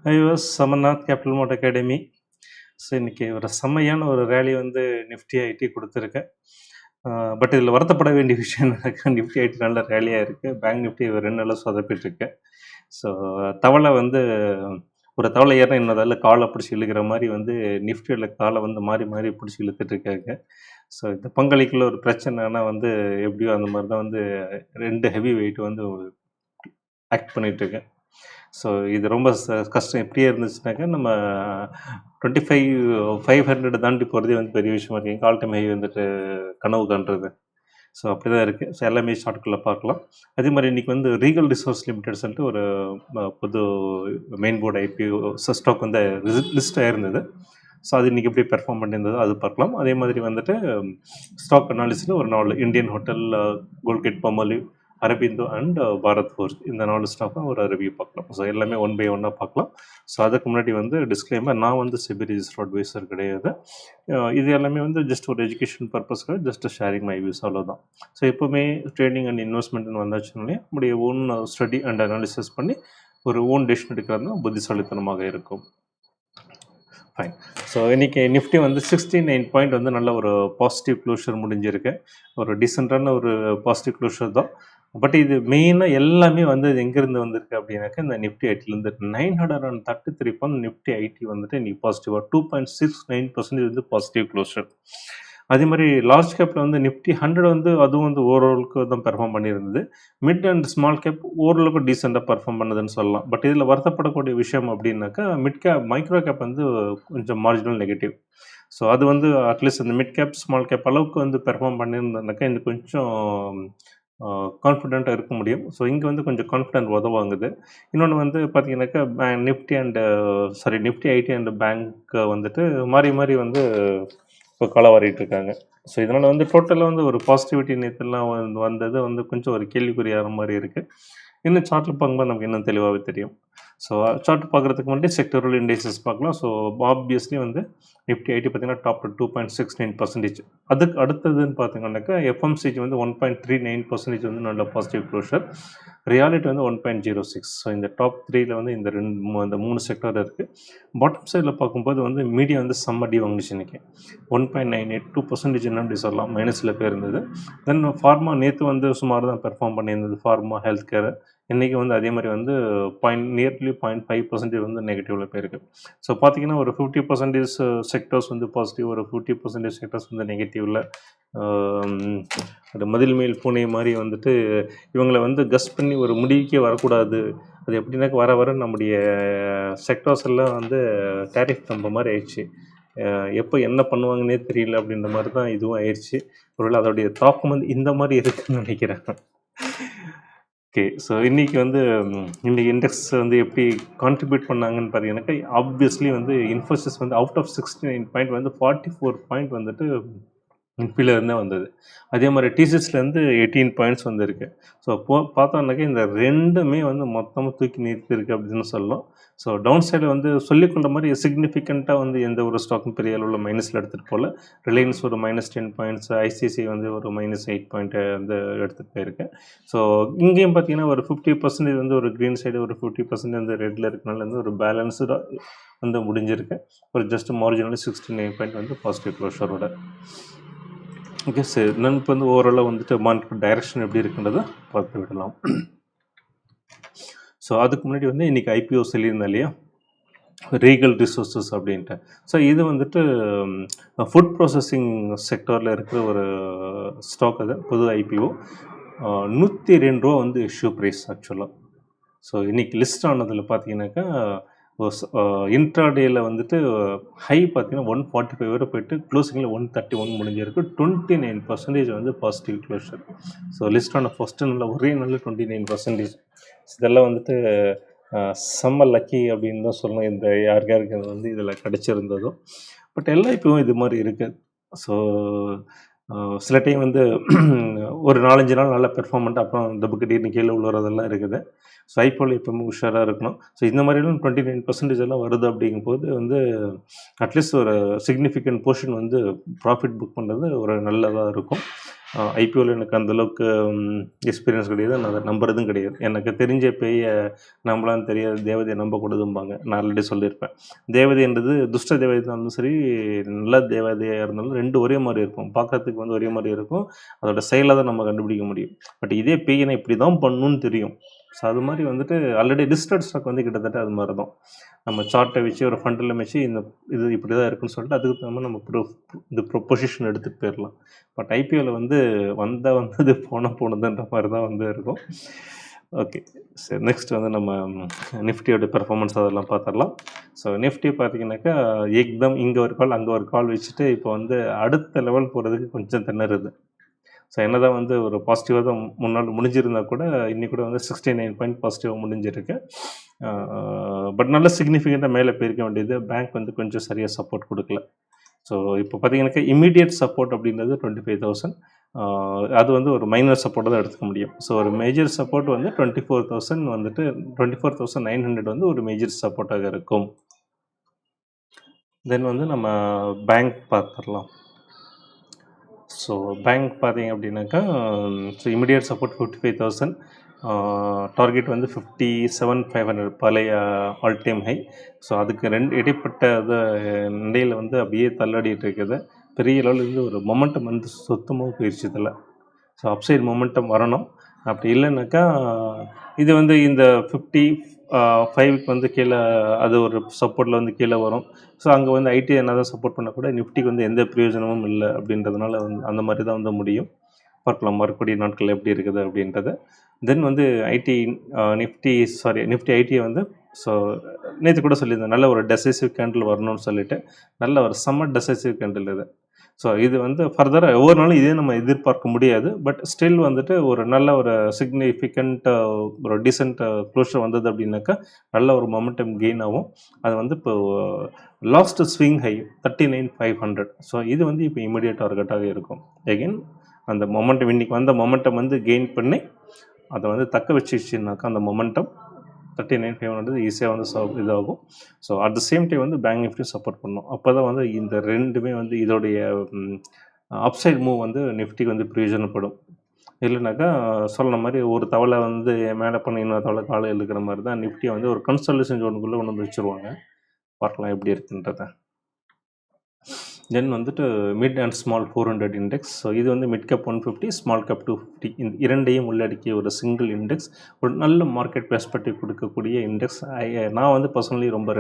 ஐவாஸ் சமர்நாத் capital மார்ட் academy. So இன்றைக்கி ஒரு செம்மையான ஒரு ரேலி வந்து நிஃப்டி ஐடி கொடுத்துருக்கேன். பட் இதில் வருத்தப்பட வேண்டிய விஷயம் என்னன்னாக்கா, நிஃப்டி ஐடி நல்ல ரேலியாக இருக்குது. பேங்க் நிஃப்டி 2 நாளாக சொதப்பிட்டுருக்கு. ஸோ தவளை வந்து ஒரு தவளை ஏறினா இன்னொரு காலை பிடிச்சி இழுக்கிற மாதிரி வந்து நிஃப்டியோட காலை வந்து மாறி மாறி பிடிச்சி இழுத்துட்ருக்காங்க. ஸோ இந்த பங்களிக்குள்ள ஒரு பிரச்சனைனா வந்து எப்படியோ அந்த மாதிரி தான் வந்து 2 ஹெவி வெயிட் வந்து ஆக்ட் பண்ணிகிட்ருக்கேன். ஸோ இது ரொம்ப கஷ்டம். இப்படியே இருந்துச்சுனாக்கா நம்ம 25,500 தாண்டி போகிறதே வந்து பெரிய விஷயமா இருக்குது. ஆல் டைம் ஹை வந்துட்டு கனவு காண்றது. ஸோ அப்படி தான் இருக்குது. ஸோ எல்லாமே ஷார்ட்குள்ளே பார்க்கலாம். அதே மாதிரி இன்றைக்கி வந்து ரீகல் ரிசோர்ஸ் லிமிடெட் சொல்லிட்டு ஒரு புது மெயின் போர்டு ஐபிஓ ஸ்டாக் வந்து லிஸ்ட் ஆயிருந்தது. ஸோ அது இன்றைக்கி எப்படி பெர்ஃபார்ம் பண்ணியிருந்ததோ அது பார்க்கலாம். அதே மாதிரி வந்துட்டு ஸ்டாக் அனாலிசிஸில் ஒரு 4 Indian hotel, Colgate Palmolive, Aurobindo and Bharat forge, இந்த 4 ஸ்டாக்கும் ஒரு ரிவ்யூ பார்க்கலாம். ஸோ எல்லாமே ஒன் பை ஒன்னாக பார்க்கலாம். ஸோ அதுக்கு முன்னாடி வந்து டிஸ்க்ளைமர், நான் வந்து செபி ரிஜிஸ்டர்ட் அட்வைசர் கிடையாது. இது எல்லாமே வந்து ஜஸ்ட் ஒரு எஜுகேஷன் பர்பஸ்க்காக ஜஸ்ட் ஷேரிங் மை வியூஸ், அவ்வளோதான். ஸோ எப்போவுமே ட்ரேடிங் அண்ட் இன்வெஸ்ட்மெண்ட்னு வந்தாச்சுனாலே நம்முடைய ஓன் ஸ்டடி அண்ட் அனாலிசிஸ் பண்ணி ஒரு ஓன் டெசிஷன் எடுக்கிறது தான் புத்திசாலித்தனமாக இருக்கும். ஃபைன். ஸோ இன்றைக்கி நிஃப்டி வந்து 69 பாயிண்ட் வந்து நல்ல ஒரு பாசிட்டிவ் க்ளோஷர் முடிஞ்சிருக்கு. ஒரு டீசெண்டான ஒரு பாசிட்டிவ் க்ளோஷர் தான். பட் இது மெயினாக எல்லாமே வந்து எங்கேருந்து வந்திருக்கு அப்படின்னாக்கா, இந்த நிஃப்டி ஐடிலேருந்து 933 பாயிண்ட் நிஃப்டி ஐடி வந்துட்டு இன்றைக்கி பாசிட்டிவாக 2.69% வந்து பாசிட்டிவ் க்ளோஷர். அதே மாதிரி லார்ஜ் கேப்பில் வந்து நிஃப்டி 100 வந்து அதுவும் வந்து ஓரளவுக்கு தான் பெர்ஃபார்ம் பண்ணியிருந்தது. மிட் அண்ட் ஸ்மால் கேப் ஓரளவுக்கு டீசெண்டாக பெர்ஃபார்ம் பண்ணுதுன்னு சொல்லலாம். பட் இதில் வருத்தப்படக்கூடிய விஷயம் அப்படின்னாக்கா, மிட் கேப் மைக்ரோ கேப் வந்து கொஞ்சம் மார்ஜினல் நெகட்டிவ். ஸோ அது வந்து அட்லீஸ்ட் அந்த மிட் கேப் ஸ்மால் கேப் அளவுக்கு வந்து பெர்ஃபார்ம் பண்ணியிருந்ததுனாக்கா இது கொஞ்சம் கான்ஃபிடென்ட்டாக இருக்க முடியும். ஸோ இங்கே வந்து கொஞ்சம் கான்ஃபிடென்ட் உதவாங்குது. இன்னொன்று வந்து பார்த்தீங்கன்னாக்கா, Nifty and Nifty IT and bank வந்துட்டு மாறி மாறி வந்து இப்போ களவாடிட்டு இருக்காங்க. ஸோ இதனால் வந்து டோட்டலாக வந்து ஒரு பாசிட்டிவிட்டி நேற்றுலாம் வந்தது வந்து கொஞ்சம் ஒரு கேள்விக்குறியான மாதிரி இருக்குது. இன்னும் சார்ட்டில் பார்க்கும்போது நமக்கு இன்னும் தெளிவாகவே தெரியும். ஸோ சார்ட் பார்க்குறதுக்கு முன்னாடி செக்டரல் இண்டெக்ஸஸ் பார்க்கலாம். ஸோ ஆப்வியஸ்லி வந்து நிஃப்டி ஐடி பார்த்தீங்கன்னா டாப் 2.69%. அதுக்கு அடுத்ததுன்னு பார்த்தீங்கன்னாக்கா எஃப்எம்சிஜி வந்து 1.39% வந்து நல்ல பாசிட்டிவ் க்ளோஷர். ரியாலிட்டி வந்து 1.06. ஸோ இந்த டாப் 3ல வந்து இந்த 3 செக்டர் இருக்குது. பாட்டம் சைடில் பார்க்கும்போது வந்து மீடியா வந்து செம்ம அடி வாங்கிச்சு இன்றைக்கி. 1.982% அப்படி சொல்லலாம், மைனஸில் போயிருந்தது. தென் ஃபார்மா நேற்று வந்து சுமார் தான் பெர்ஃபார்ம் பண்ணியிருந்தது. ஃபார்மா, ஹெல்த் கேர் இன்றைக்கி வந்து அதே மாதிரி வந்து நியர்லி 0.5% வந்து நெகட்டிவில் போயிருக்கு. ஸோ பார்த்திங்கன்னா ஒரு 50% செக்டர்ஸ் வந்து பாசிட்டிவ், ஒரு 50% செக்டர்ஸ் வந்து நெகட்டிவில். அது மதில் மேல் பூனை மாதிரி வந்துட்டு இவங்களை வந்து கஸ் பண்ணி ஒரு முடிவுக்கே வரக்கூடாது. அது எப்படின்னாக்க வர வர நம்முடைய செக்டர்ஸ் எல்லாம் வந்து டேரிஃப் கம்ப மாதிரி ஆயிடுச்சு. எப்போ என்ன பண்ணுவாங்கன்னே தெரியல அப்படின்ற மாதிரி தான் இதுவும் ஆயிடுச்சு. ஒருவேளை அதோடைய தாக்கம் வந்து இந்த மாதிரி இருக்குதுன்னு நினைக்கிறேன். ஓகே. ஸோ இன்றைக்கி வந்து இன்றைக்கி இண்டெக்ஸ் வந்து எப்படி கான்ட்ரிபியூட் பண்ணாங்கன்னு பார்த்தீங்கன்னாக்கா, ஆப்வியஸ்லி வந்து இன்ஃபோசிஸ் வந்து அவுட் ஆஃப் 69 பாயிண்ட் வந்து 44 பாயிண்ட் வந்துட்டு நிஃப்டியிலேருந்தே வந்தது. அதே மாதிரி டிசிஎஸ்லேருந்து 18 பாயிண்ட்ஸ் வந்திருக்கு. ஸோ பார்த்தோன்னாக்கா இந்த ரெண்டுமே வந்து மொத்தமாக தூக்கி நிறுத்திருக்கு அப்படின்னு சொல்லலாம். ஸோ டவுன் சைடில் வந்து சொல்லிக்கொண்ட மாதிரி சிக்னிஃபிகண்ட்டாக வந்து எந்த ஒரு ஸ்டாக்கும் பெரிய அளவில் மைனஸில் எடுத்துகிட்டு போகல. ரிலையன்ஸ் ஒரு -10 பாயிண்ட்ஸ், ஐசிஐசிஐ வந்து ஒரு -8 பாயிண்ட்டை வந்து எடுத்துகிட்டு போயிருக்கேன். ஸோ இங்கேயும் பார்த்தீங்கன்னா ஒரு 50% வந்து ஒரு க்ரீன் சைடு, ஒரு 50% வந்து ரெட்டில் இருக்கனால வந்து ஒரு பேலன்ஸ்டாக வந்து முடிஞ்சிருக்கு. ஒரு ஜஸ்ட் மார்ஜினலி 69 பாயிண்ட் வந்து பாசிட்டிவ் க்ளோஷரோட. ஓகே சார், நான் இப்போ வந்து ஓவராலாக வந்துட்டு மார்க்கெட் டைரக்ஷன் எப்படி இருக்குன்றதை பார்த்து விடலாம். ஸோ அதுக்கு முன்னாடி வந்து இன்றைக்கி ஐபிஓ சொல்லியிருந்தேன் இல்லையா, ரீகல் ரிசோர்ஸஸ் அப்படின்ட்டு. ஸோ இது வந்துட்டு ஃபுட் ப்ராசஸிங் செக்டரில் இருக்கிற ஒரு ஸ்டாக். அது புது ஐபிஓ. 102 ரூபா வந்து இஷ்யூ ப்ரைஸ் ஆக்சுவலாக. ஸோ இன்றைக்கி லிஸ்ட் ஆனதில் பார்த்தீங்கன்னாக்கா இன்ட்ராடேயில் வந்துட்டு ஹை பார்த்தீங்கன்னா 145 வரை போயிட்டு க்ளோசிங்கில் 131 முடிஞ்சிருக்கு. 29% வந்து பாசிட்டிவ் க்ளோஷர். ஸோ லிஸ்டான ஃபஸ்ட்டு நல்ல ஒரே நல்ல 29%. இதெல்லாம் வந்துட்டு செம்ம லக்கி அப்படின்னு தான் சொல்லணும். இந்த யாருக்கு வந்து இதில் கிடச்சிருந்ததும். பட் எல்லா இப்போவும் இது மாதிரி இருக்குது. ஸோ சில டைம் வந்து ஒரு 4-5 நாள் நல்லா பெர்ஃபார்மெண்ட், அப்புறம் திடீர்னு கீழே விழுறதெல்லாம் இருக்குது. ஸோ ஐபிஓவில் எப்போவுமே உஷாராக இருக்கணும். ஸோ இந்த மாதிரிலாம் 29% எல்லாம் வருது அப்படிங்கும்போது வந்து அட்லீஸ்ட் ஒரு சிக்னிஃபிகண்ட் போர்ஷன் வந்து ப்ராஃபிட் புக் பண்ணுறது ஒரு நல்லதாக இருக்கும். ஐபிஓவில் எனக்கு அந்தளவுக்கு எக்ஸ்பீரியன்ஸ் கிடையாது. நான் அதை நம்புறதும் கிடையாது. எனக்கு தெரிஞ்ச பேயை நம்பலான்னு தெரியாது, தேவதையை நம்பக்கூடாதும்பாங்க. நான் ஆல்ரெடி சொல்லியிருப்பேன். தேவதைன்றது துஷ்ட தேவதை இருந்தாலும் சரி, நல்ல தேவதையாக இருந்தாலும் 2 ஒரே மாதிரி இருக்கும். பார்க்கறதுக்கு வந்து ஒரே மாதிரி இருக்கும். அதோட செயலை தான் நம்ம கண்டுபிடிக்க முடியும். பட் இதே பேயினை இப்படி தான் பண்ணணும்னு தெரியும். ஸோ அது மாதிரி வந்துட்டு ஆல்ரெடி லிஸ்டட் ஸ்டாக் வந்து கிட்டத்தட்ட அது மாதிரி தான். நம்ம சார்ட்டை வச்சு ஒரு ஃபண்டில் வச்சு இது இப்படி தான் இருக்குன்னு சொல்லிட்டு அதுக்கு தகுந்த நம்ம பொசிஷன் எடுத்துகிட்டு போயிடலாம். பட் ஐபிஓவில் வந்து வந்தது போனதுன்ற மாதிரி தான் வந்து இருக்கும். ஓகே, சரி, நெக்ஸ்ட் வந்து நம்ம நிஃப்டியோட பெர்ஃபார்மன்ஸ் அதெல்லாம் பார்த்துடலாம். ஸோ நிஃப்டி பார்த்தீங்கன்னாக்கா ஏக்தம் இங்கே ஒரு கால் அங்கே ஒரு கால் வச்சுட்டு இப்போ வந்து அடுத்த லெவல் போகிறதுக்கு கொஞ்சம் திணறுது. ஸோ என்னதான் வந்து ஒரு பாசிட்டிவாக தான் முன்னாள் முடிஞ்சிருந்தா கூட இன்னைக்கு கூட வந்து 69 பாயிண்ட் பாசிட்டிவாக முடிஞ்சிருக்கு. பட் நல்ல சிக்னிஃபிகண்ட்டாக மேலே போயிருக்க வேண்டியது. பேங்க் வந்து கொஞ்சம் சரியாக சப்போர்ட் கொடுக்கல. ஸோ இப்போ பார்த்தீங்கன்னாக்கா இமீடியட் சப்போர்ட் அப்படின்றது 25,000. அது வந்து ஒரு மைனர் சப்போர்ட்டை தான் எடுத்துக்க முடியும். ஸோ ஒரு மேஜர் சப்போர்ட் வந்து 24,000 வந்துட்டு 24,900 வந்து ஒரு மேஜர் சப்போர்ட்டாக இருக்கும். தென் வந்து நம்ம பேங்க் பார்த்துடலாம். ஸோ பேங்க் பார்த்தீங்க அப்படின்னாக்கா ஸோ இமிடியேட் சப்போர்ட் 55,000, டார்கெட் வந்து 57,500 பழைய ஆல் டைம் ஹை. ஸோ அதுக்கு இடைப்பட்ட நிலையில் வந்து அப்படியே தள்ளாடிட்டு இருக்குது. பெரிய லெவலில் இருந்து ஒரு மொமெண்டம் வந்து சுத்தமாக போயிடுச்சு இதில். ஸோ அப்சைட் மொமெண்டம் வரணும். அப்படி இல்லைன்னாக்கா இது வந்து இந்த 55க்கு வந்து கீழே அது ஒரு சப்போர்ட்டில் வந்து கீழே வரும். ஸோ அங்கே வந்து ஐடி என்ன தான் சப்போர்ட் பண்ண கூட நிஃப்டிக்கு வந்து எந்த பிரயோஜனமும் இல்லை அப்படின்றதுனால வந்து அந்த மாதிரி தான் வந்து முடியும். பார்க்கலாம் வரக்கூடிய நாட்கள் எப்படி இருக்குது அப்படின்றத. தென் வந்து நிஃப்டி ஐடியை வந்து ஸோ நேற்று கூட சொல்லியிருந்தேன், நல்ல ஒரு டெசைசிவ் கேண்டில் வரணும்னு சொல்லிட்டு நல்ல ஒரு சம்மர் டெசைசிவ் கேண்டில் இது. ஸோ இது வந்து ஃபர்தராக ஒவ்வொரு நாளும் இதே நம்ம எதிர்பார்க்க முடியாது. பட் ஸ்டில் வந்துட்டு ஒரு நல்ல ஒரு சிக்னிஃபிகண்ட் ஒரு டீசென்ட் க்ளோஷர் வந்தது அப்படின்னாக்கா நல்ல ஒரு மொமெண்டம் கெயின் ஆகும். அது வந்து இப்போ லாஸ்ட் ஸ்விங் ஹை 39,500. ஸோ இது வந்து இப்போ இமீடியட் டார்கெட்டாக இருக்கும். எகைன் அந்த மொமெண்டம் இன்றைக்கி வந்த மொமெண்டம் வந்து கெயின் பண்ணி அதை வந்து தக்க வச்சுச்சுனாக்கா அந்த மொமெண்டம் 39,500 ஈஸியாக வந்து இதாகும். So at the same time வந்து பேங்க் நிஃப்டியும் சப்போர்ட் பண்ணணும். அப்போ தான் வந்து இந்த ரெண்டுமே வந்து இதோடைய அப்சைட் மூவ் வந்து நிஃப்டிக்கு வந்து பிரயோஜனப்படும். இல்லைனாக்கா சொன்ன மாதிரி ஒரு தவளை வந்து மேலே பண்ண இன்னொரு தவளை காலை இழுக்கிற மாதிரி தான் நிஃப்டியை வந்து ஒரு கன்சல்டேஷன் ஜோனுக்குள்ளே கொண்டு வந்து வச்சுருவாங்க. பார்க்கலாம் எப்படி இருக்குன்றத. தென் வந்துட்டு mid and small 400 index. So இது வந்து மிட் கேப் 150, ஸ்மால் கேப் 250 இந்த இரண்டையும் உள்ளடக்கிய ஒரு சிங்கிள் இண்டெக்ஸ். ஒரு நல்ல மார்க்கெட் பெர்ஸ்பெக்டிவ் கொடுக்கக்கூடிய இண்டெக்ஸ். நான் வந்து பர்சனலி ரொம்ப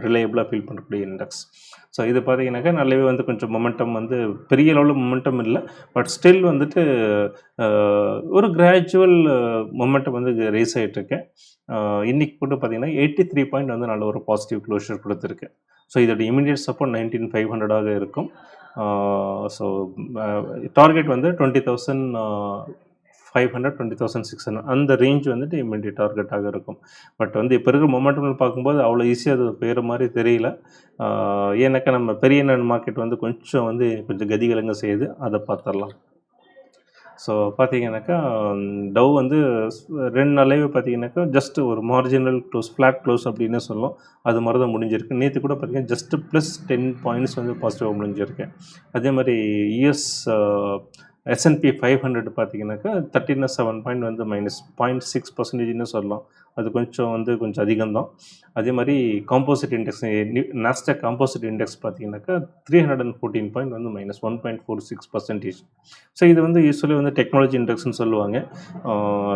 ரிலையபிளாக ஃபீல் பண்ணக்கூடிய இண்டெக்ஸ். ஸோ இது பார்த்தீங்கன்னாக்கா நல்லாவே வந்து கொஞ்சம் மொமெண்டம் வந்து பெரிய லெவலில் மொமெண்டம் இல்லை. பட் ஸ்டில் வந்துட்டு ஒரு கிராஜுவல் மொமெண்டம் வந்து ரைஸ் ஆகிட்டுருக்கு. இன்றைக்கி கூட பார்த்தீங்கன்னா 83 பாயிண்ட் வந்து நல்ல ஒரு பாசிட்டிவ் க்ளோஷர் கொடுத்துருக்கு. ஸோ இதோட இமீடியட் சப்போர்ட் 19,500 இருக்கும். ஸோ டார்கெட் வந்து 20,500 20,600 அந்த ரேஞ்ச் வந்துட்டு இமீடியட் டார்கெட்டாக இருக்கும். பட் வந்து இப்போ இருக்கிற மொமெண்டம் பார்க்கும்போது அவ்வளோ ஈஸியாக அது போயிற மாதிரி தெரியல. ஏன்னாக்கா நம்ம பெரிய மார்க்கெட் வந்து கொஞ்சம் கதிகலங்க செய்யுது. அதை பார்த்துடலாம். ஸோ பார்த்தீங்கன்னாக்கா டவ் வந்து 2 நாளாகவே பார்த்தீங்கன்னாக்கா ஜஸ்ட் ஒரு மார்ஜினல் க்ளோஸ், ஃப்ளாட் க்ளோஸ் அப்படின்னு சொல்லலாம். அது மாதிரி தான் முடிஞ்சிருக்கு. நேற்று கூட பார்த்தீங்கன்னா ஜஸ்ட் +10 பாயிண்ட்ஸ் வந்து பாசிட்டிவாக முடிஞ்சிருக்கு. அதே மாதிரி யூஎஸ் S&P 500 பார்த்தீங்கன்னாக்கா 13.7 பாயிண்ட் வந்து -0.6% சொல்லலாம். அது கொஞ்சம் அதிகம்தான். அதே மாதிரி composite index Nasdaq composite index பார்த்தீங்கன்னாக்கா 314 பாயிண்ட் வந்து -1.46%. ஸோ இது வந்து யூஸ்வலி வந்து டெக்னாலஜி இண்டெக்ஸ்னு சொல்லுவாங்க.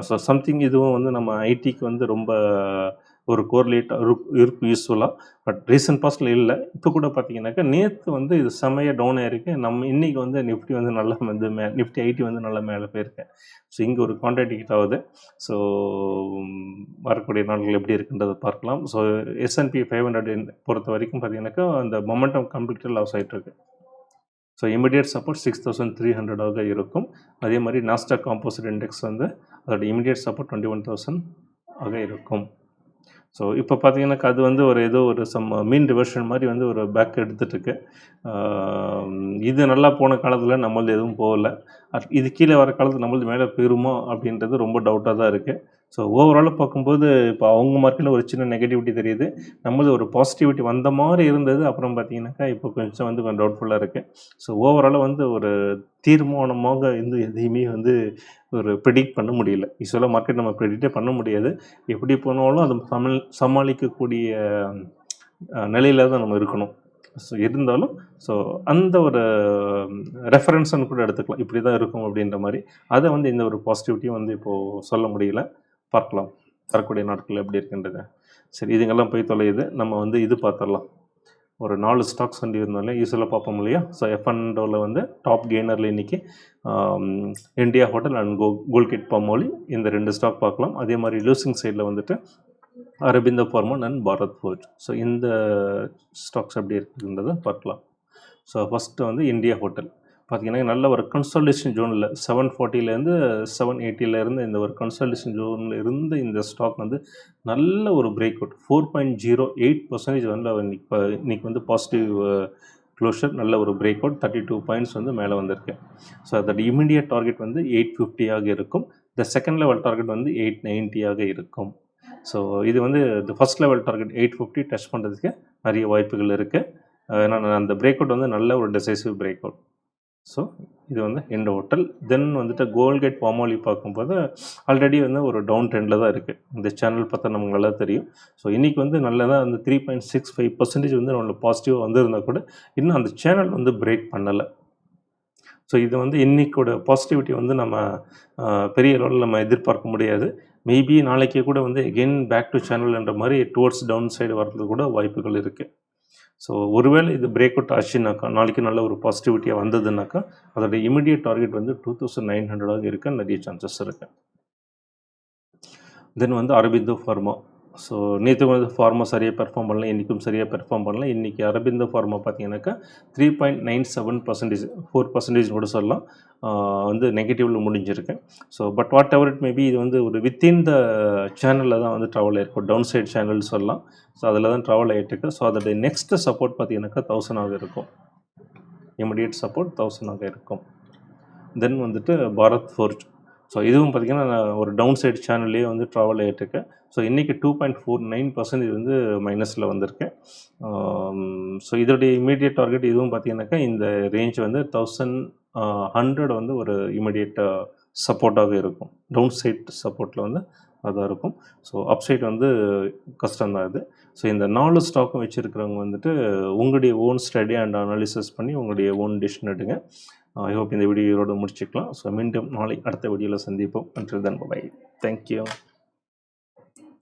ஸோ சம்திங் இதுவும் வந்து நம்ம ஐடிக்கு வந்து ரொம்ப ஒரு கோரிலேட்டாக இருக்கும் யூஸ்ஃபுல்லாக. பட் ரீசன்ட் பாஸ்ட்டில் இல்லை. இப்போ கூட பார்த்தீங்கன்னாக்கா நேற்று வந்து இது செம்மையாக டவுன் ஆகிருக்கு. நம்ம இன்றைக்கி வந்து நிஃப்டி வந்து நல்லா வந்து நிஃப்டி ஐடி வந்து நல்லா மேலே போயிருக்கு. ஸோ இங்கே ஒரு கான்ட்ராக்ட் ஆகுது. ஸோ வரக்கூடிய நாட்கள் எப்படி இருக்குன்றதை பார்க்கலாம். ஸோ S&P 500 பொறுத்த வரைக்கும் பார்த்தீங்கன்னாக்கா அந்த மொமெண்டம் கம்ப்ளீட்டாக லாஸ் ஆகிட்டுருக்கு. ஸோ இமிடியேட் சப்போர்ட் 6,300 இருக்கும். அதே மாதிரி நாஸ்டாக் காம்போசிட் இண்டெக்ஸ் வந்து அதோட இமிடியேட் சப்போர்ட் 21,000 இருக்கும். ஸோ இப்போ பார்த்தீங்கன்னாக்கா அது வந்து ஏதோ ஒரு மீன் ரிவர்ஷன் மாதிரி வந்து ஒரு பேக் எடுத்துகிட்ருக்கு. இது நல்லா போன காலத்தில் நம்மளது எதுவும் போகலை. இது கீழே வர காலத்தில் நம்மளது மேலே போயிருமோ அப்படின்றது ரொம்ப டவுட்டாக தான் இருக்குது. ஸோ ஓவராலாக பார்க்கும்போது இப்போ அவங்க மார்க்கெட்டில் ஒரு சின்ன நெகட்டிவிட்டி தெரியுது. நம்மளது ஒரு பாசிட்டிவிட்டி வந்த மாதிரி இருந்தது. அப்புறம் பார்த்தீங்கன்னாக்கா, இப்போ கொஞ்சம் டவுட்ஃபுல்லாக இருக்குது. ஸோ ஓவராலாக ஒரு தீர்மானமாக எதையுமே ஒரு ப்ரெடிக்ட் பண்ண முடியல. யூசுவலாக மார்க்கெட் நம்ம ப்ரெடிக்டே பண்ண முடியாது. எப்படி போனாலும் அது சமாளிக்கக்கூடிய நிலையில தான் நம்ம இருக்கணும். ஸோ இருந்தாலும் அந்த ஒரு ரெஃபரன்ஸ்ன்னு கூட எடுத்துக்கலாம். இப்படி தான் இருக்கும் அப்படின்ற மாரி. அத இந்த ஒரு பாசிட்டிவிட்டியும் இப்போது சொல்ல முடியல. பார்க்கலாம். வரக்கூடிய நாட்கள் எப்படி இருக்குன்றத. சரி, இதுங்கெல்லாம் போய் தொலையுது. நம்ம இது பார்த்துடலாம். ஒரு 4 ஸ்டாக்ஸ் இருந்தாலும் யூசுவலாக பார்ப்போம் இல்லையா? ஸோ F&Oல டாப் கெய்னரில் இன்னைக்கு இண்டியா ஹோட்டல் அண்ட் கோல்கேட் பாமாலிவ் இந்த 2 ஸ்டாக் பார்க்கலாம். அதே மாதிரி லூசிங் சைடில் Aurobindo pharma and Bharat forge. So இந்த ஸ்டாக்ஸ் எப்படி இருக்குன்றதை பார்க்கலாம். ஸோ ஃபஸ்ட்டு இந்தியா ஹோட்டல் பார்த்தீங்கன்னா, நல்ல ஒரு கன்சாலிடேஷன் ஜோனில் 740லேருந்து 780 இந்த ஒரு கன்சாலிடேஷன் ஜோனில் இருந்து இந்த ஸ்டாக் நல்ல ஒரு பிரேக் அவுட் 4.08% இன்னைக்கு பாசிட்டிவ் க்ளோஷர், நல்ல ஒரு பிரேக் அவுட் 32 பாயிண்ட்ஸ் மேலே வந்திருக்கு. ஸோ அதோட இமீடியட் டார்கெட் 850 இருக்கும். இந்த செகண்ட் லெவல் டார்கெட் 890 இருக்கும். ஸோ இது இந்த ஃபஸ்ட் லெவல் டார்கெட் 850 டச் பண்ணுறதுக்கு நிறைய வாய்ப்புகள் இருக்குது. ஏன்னா அந்த பிரேக் அவுட் நல்ல ஒரு டிசைசிவ் பிரேக் அவுட். ஸோ இது இந்த ஹோட்டல். தென் கோல்கேட் பாமாலிவ் பார்க்கும்போது ஆல்ரெடி ஒரு டவுன் ட்ரெண்டில் தான் இருக்குது. இந்த சேனல் பார்த்தா நமக்கு நல்லா தெரியும். ஸோ இன்றைக்கி நல்லதாக 3.65% நம்மளுக்கு பாசிட்டிவாக வந்திருந்தால் கூட இன்னும் அந்த சேனல் பிரேக் பண்ணலை. ஸோ இது இன்றைக்கோட பாசிட்டிவிட்டி நம்ம பெரிய லெவலில் நம்ம எதிர்பார்க்க முடியாது. மேபி நாளைக்கே கூட எகெயின் பேக் டு சேனல்ன்ற மாதிரி டுவர்ட்ஸ் டவுன் சைடு வர்றது கூட வாய்ப்புகள் இருக்குது. ஸோ ஒருவேளை இது பிரேக் அவுட் ஆச்சுனாக்கா, நாளைக்கு நல்ல ஒரு பாசிட்டிவிட்டியாக வந்ததுனாக்கா, அதோட இமிடியட் டார்கெட் 2900 இருக்க நிறைய சான்சஸ் இருக்குது. தென் அரபிந்தோ ஃபார்மா. ஸோ நேற்று ஃபார்மா சரியாக பெர்ஃபார்ம் பண்ணல, இன்றைக்கும் சரியாக பெர்ஃபார்ம் பண்ணல. இன்றைக்கி அரபிந்தோ ஃபார்மா பார்த்தீங்கன்னாக்கா 3.97%, 4% கூட சொல்லலாம், நெகட்டிவில் முடிஞ்சிருக்கு. So but what ever it maybe, இது ஒரு வித்தின் த சேனலில் தான் ட்ராவல் ஆகிருக்கும். டவுன் சைட் சேனல் சொல்லலாம். ஸோ அதில் தான் ட்ராவல் ஆகிட்டுருக்கு. ஸோ அதோடைய நெக்ஸ்ட் சப்போர்ட் பார்த்தீங்கன்னாக்கா 1000 இருக்கும். இமிடியேட் சப்போர்ட் 1000 இருக்கும். தென் பாரத் ஃபோர்ஜ். ஸோ இதுவும் பார்த்திங்கன்னா ஒரு டவுன் சைடு சேனல்லே ட்ராவல் ஆகிட்டுருக்கு. ஸோ இன்றைக்கி 2.49% மைனஸில் வந்திருக்கு. ஸோ இதோடைய இமீடியட் டார்கெட் இதுவும் பார்த்திங்கனாக்கா இந்த ரேஞ்ச் 1100 ஒரு இமீடியட் சப்போர்ட்டாக இருக்கும். டவுன் சைட் சப்போர்ட்டில் அதாக இருக்கும். ஸோ அப் சைட் கஷ்டம்தான் இது. ஸோ இந்த 4 ஸ்டாக்கும் வச்சுருக்கிறவங்க உங்களுடைய ஓன் ஸ்டடி அண்ட் அனாலிசிஸ் பண்ணி உங்களுடைய ஓன் டிசிஷன் எடுங்க. ஐ ஹோப் இந்த வீடியோவோட முடிச்சுக்கலாம். ஸோ மீண்டும் நாளை அடுத்த வீடியோவில் சந்திப்போம். Until then bye. தேங்க்யூ.